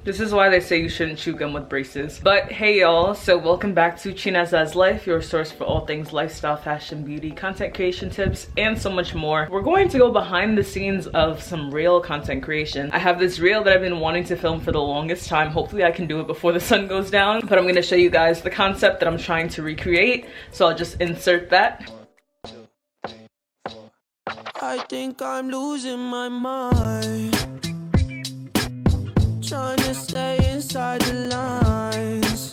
This is why they say you shouldn't chew gum with braces. But hey y'all, so welcome back to Chinaza's Life, your source for all things lifestyle, fashion, beauty, content creation tips, and so much more. We're going to go behind the scenes of some real content creation. I have this reel that I've been wanting to film for the longest time. Hopefully I can do it before the sun goes down, but I'm gonna show you guys the concept that I'm trying to recreate. So I'll just insert that. I think I'm losing my mind, trying to stay inside the lines.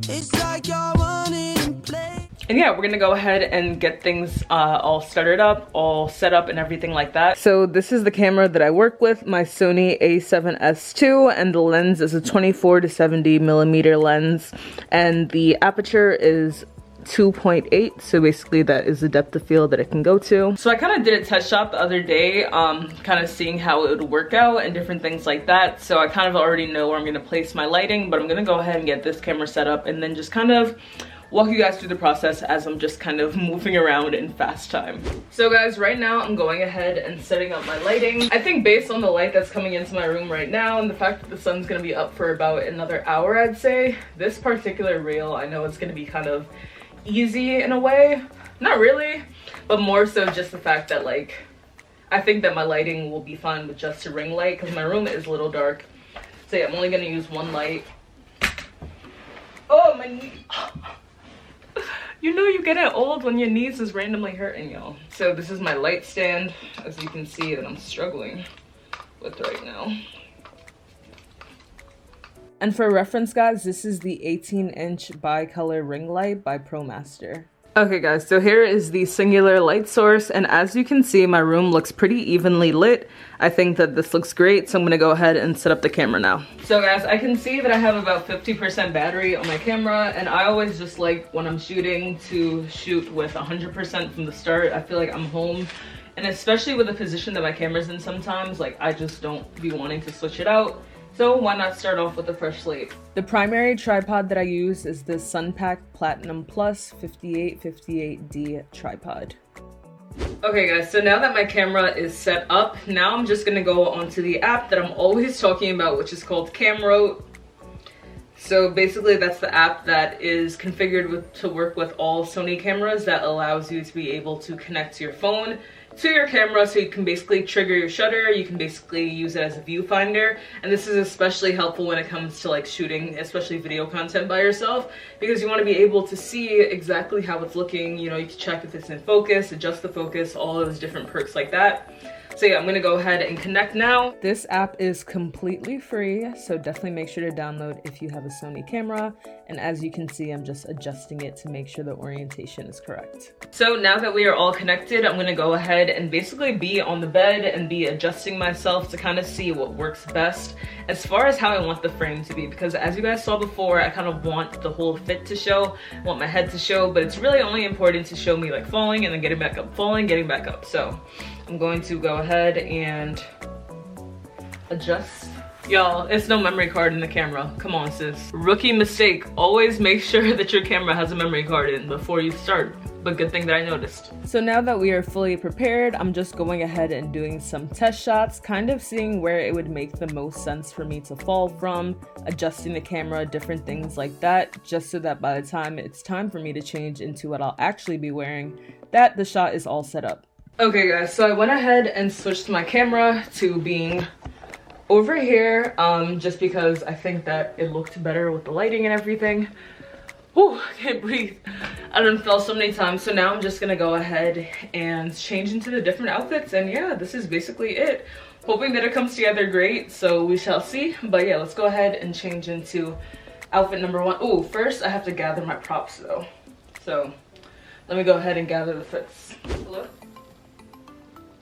It's like you're running in place. And yeah, we're gonna go ahead and get things all started up, all set up and everything like that. So this is the camera that I work with, my Sony a7S II, and the lens is a 24 to 70 millimeter lens, and the aperture is 2.8, so basically that is the depth of field that it can go to. So I kind of did a test shot the other day, kind of seeing how it would work out and different things like that. So I kind of already know where I'm gonna place my lighting, but I'm gonna go ahead and get this camera set up and then just kind of walk you guys through the process as I'm just kind of moving around in fast time. So guys, right now I'm going ahead and setting up my lighting. I think based on the light that's coming into my room right now and the fact that the sun's gonna be up for about another hour, I'd say, this particular reel, I know it's gonna be kind of easy in a way. Not really, but more so just the fact that like I think that my lighting will be fine with just a ring light because my room is a little dark. So yeah, I'm only gonna use one light. Oh, my knee. You know you get it old when your knees is randomly hurting, y'all. So this is my light stand, as you can see, that I'm struggling with right now. And for reference, guys, this is the 18-inch bi-color ring light by ProMaster. Okay guys, so here is the singular light source, and as you can see, my room looks pretty evenly lit. I think that this looks great, so I'm gonna go ahead and set up the camera now. So guys, I can see that I have about 50% battery on my camera, and I always just like when I'm shooting to shoot with 100% from the start. I feel like I'm home. And especially with the position that my camera's in sometimes, like I just don't be wanting to switch it out. So why not start off with a fresh slate? The primary tripod that I use is the Sunpack Platinum Plus 5858D tripod. Okay guys, so now that my camera is set up, now I'm just gonna go onto the app that I'm always talking about, which is called Camrote. So basically that's the app that is configured to work with all Sony cameras, that allows you to be able to connect your phone to your camera, so you can basically trigger your shutter, you can basically use it as a viewfinder, and this is especially helpful when it comes to like shooting, especially video content by yourself, because you want to be able to see exactly how it's looking. You know, you can check if it's in focus, adjust the focus, all those different perks like that. So yeah, I'm gonna go ahead and connect now. This app is completely free, so definitely make sure to download if you have a Sony camera. And as you can see, I'm just adjusting it to make sure the orientation is correct. So now that we are all connected, I'm gonna go ahead and basically be on the bed and be adjusting myself to kind of see what works best as far as how I want the frame to be, because as you guys saw before, I kind of want the whole fit to show, I want my head to show, but it's really only important to show me like falling and then getting back up, falling, getting back up. So I'm going to go ahead and adjust. Y'all, it's no memory card in the camera. Come on, sis. Rookie mistake. Always make sure that your camera has a memory card in before you start. But good thing that I noticed. So now that we are fully prepared, I'm just going ahead and doing some test shots, kind of seeing where it would make the most sense for me to fall from, adjusting the camera, different things like that, just so that by the time it's time for me to change into what I'll actually be wearing, that the shot is all set up. Okay guys, so I went ahead and switched my camera to being over here, just because I think that it looked better with the lighting and everything. Whew, I can't breathe. I done fell so many times, so now I'm just gonna go ahead and change into the different outfits, and yeah, this is basically it. Hoping that it comes together great, so we shall see. But yeah, let's go ahead and change into outfit number one. Oh, first I have to gather my props though. So let me go ahead and gather the fits. Hello?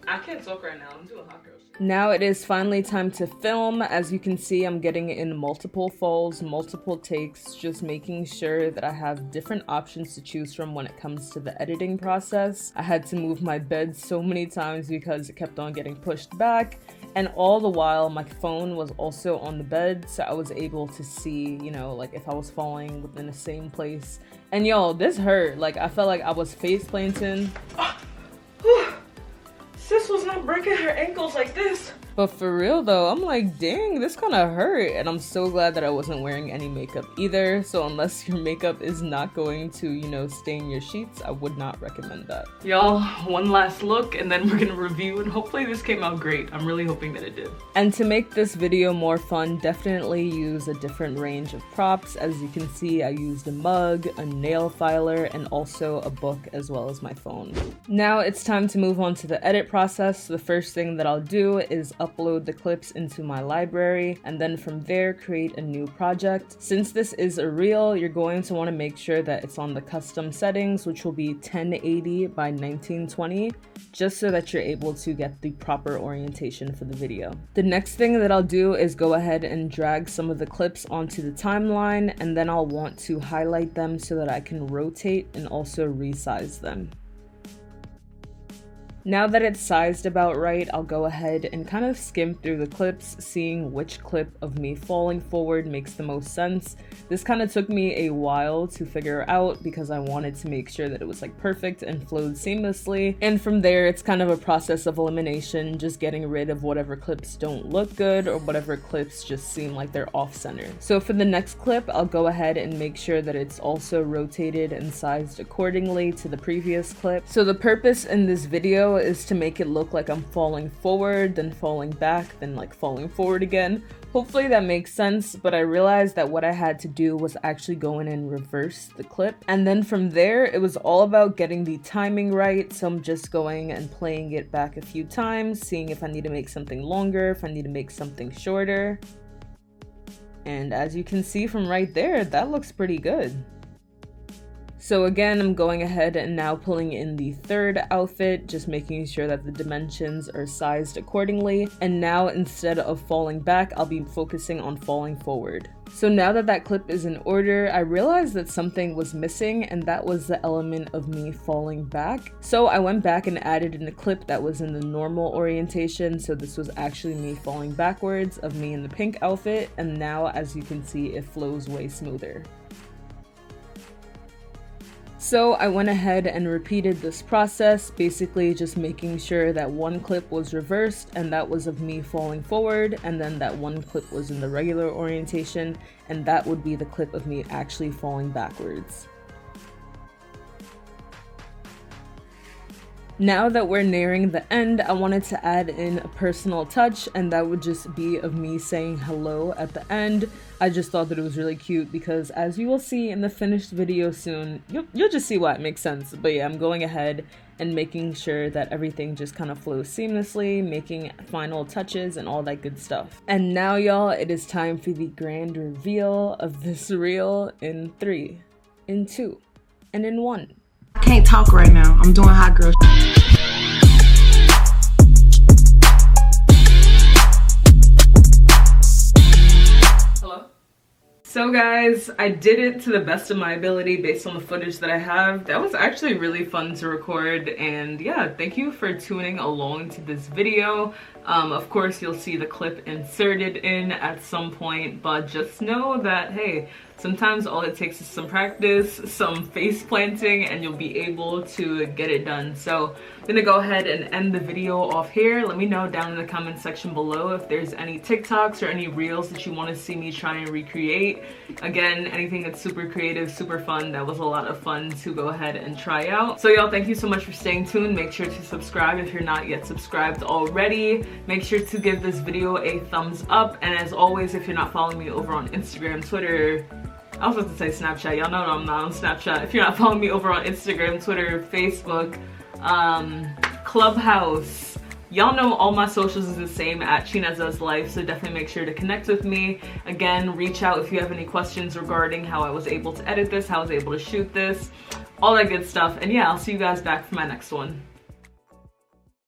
I can't talk right now, I'm doing hot girl shit. Now it is finally time to film. As you can see, I'm getting in multiple folds, multiple takes, just making sure that I have different options to choose from when it comes to the editing process. I had to move my bed so many times because it kept on getting pushed back, and all the while my phone was also on the bed, so I was able to see, you know, like if I was falling within the same place. And yo, this hurt. Like I felt like I was face planting. Sis was not breaking her ankles like this. But for real though, I'm like, dang, this kind of hurt. And I'm so glad that I wasn't wearing any makeup either. So unless your makeup is not going to, you know, stain your sheets, I would not recommend that. Y'all, one last look and then we're gonna review, and hopefully this came out great. I'm really hoping that it did. And to make this video more fun, definitely use a different range of props. As you can see, I used a mug, a nail filer, and also a book as well as my phone. Now it's time to move on to the edit process. So the first thing that I'll do is upload the clips into my library, and then from there create a new project. Since this is a reel, you're going to want to make sure that it's on the custom settings, which will be 1080 by 1920, just so that you're able to get the proper orientation for the video. The next thing that I'll do is go ahead and drag some of the clips onto the timeline, and then I'll want to highlight them so that I can rotate and also resize them. Now that it's sized about right, I'll go ahead and kind of skim through the clips, seeing which clip of me falling forward makes the most sense. This kind of took me a while to figure out because I wanted to make sure that it was like perfect and flowed seamlessly. And from there, it's kind of a process of elimination, just getting rid of whatever clips don't look good or whatever clips just seem like they're off center. So for the next clip, I'll go ahead and make sure that it's also rotated and sized accordingly to the previous clip. So the purpose in this video is to make it look like I'm falling forward, then falling back, then like falling forward again. Hopefully that makes sense, but I realized that what I had to do was actually go in and reverse the clip. And then from there, it was all about getting the timing right. So I'm just going and playing it back a few times, seeing if I need to make something longer, if I need to make something shorter. And as you can see from right there, that looks pretty good. So again, I'm going ahead and now pulling in the third outfit, just making sure that the dimensions are sized accordingly. And now instead of falling back, I'll be focusing on falling forward. So now that that clip is in order, I realized that something was missing, and that was the element of me falling back. So I went back and added in a clip that was in the normal orientation. So this was actually me falling backwards of me in the pink outfit. And now, as you can see, it flows way smoother. So I went ahead and repeated this process, basically just making sure that one clip was reversed, and that was of me falling forward, and then that one clip was in the regular orientation, and that would be the clip of me actually falling backwards. Now that we're nearing the end, I wanted to add in a personal touch, and that would just be of me saying hello at the end. I just thought that it was really cute because, as you will see in the finished video soon, you'll just see why it makes sense. But yeah, I'm going ahead and making sure that everything just kind of flows seamlessly, making final touches and all that good stuff. And now, y'all, it is time for the grand reveal of this reel in 3, in 2, and in 1. I can't talk right now. I'm doing hot girl Hello? So guys, I did it to the best of my ability based on the footage that I have. That was actually really fun to record, and yeah, thank you for tuning along to this video. Of course, you'll see the clip inserted in at some point, but just know that, hey, sometimes all it takes is some practice, some face planting, and you'll be able to get it done. So I'm gonna go ahead and end the video off here. Let me know down in the comment section below if there's any TikToks or any reels that you want to see me try and recreate. Again, anything that's super creative, super fun, that was a lot of fun to go ahead and try out. So y'all, thank you so much for staying tuned. Make sure to subscribe if you're not yet subscribed already. Make sure to give this video a thumbs up, and as always, if you're not following me over on Instagram, Twitter, I was about to say Snapchat, y'all know I'm not on Snapchat. If you're not following me over on Instagram, Twitter, Facebook, Clubhouse, y'all know all my socials is the same at Chinezza's Life, so definitely make sure to connect with me. Again, reach out if you have any questions regarding how I was able to edit this, how I was able to shoot this, all that good stuff. And yeah, I'll see you guys back for my next one.